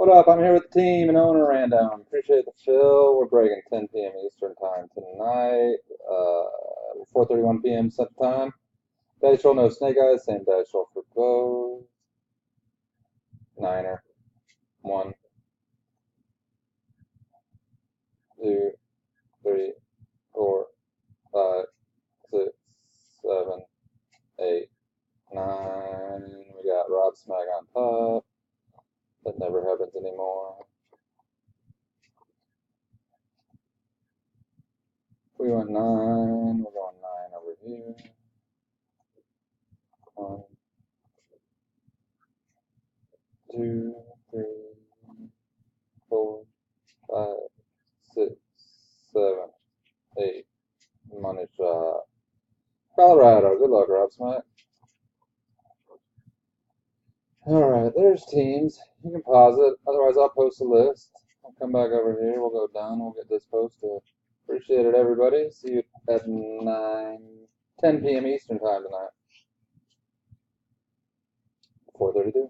What up? I'm here with the team and owner Random. Appreciate the fill. We're breaking 10 p.m. Eastern time tonight. 4:31 p.m. Central Time. Dice roll, no snake eyes. Same dice roll for both. Niner. 1, 2, 3, 4, 5, 6, 7, 8, 9. We got Rob Smack on top. That never happens anymore. We went 9. We're going 9 over here. 1, 2, 3, 4, 5, 6, 7, 8. Money shot. Colorado. Good luck, Rob Smite. Alright, there's teams. You can pause it. Otherwise, I'll post a list. I'll come back over here. We'll go down. We'll get this posted. Appreciate it, everybody. See you at 10 p.m. Eastern time tonight. 4:32.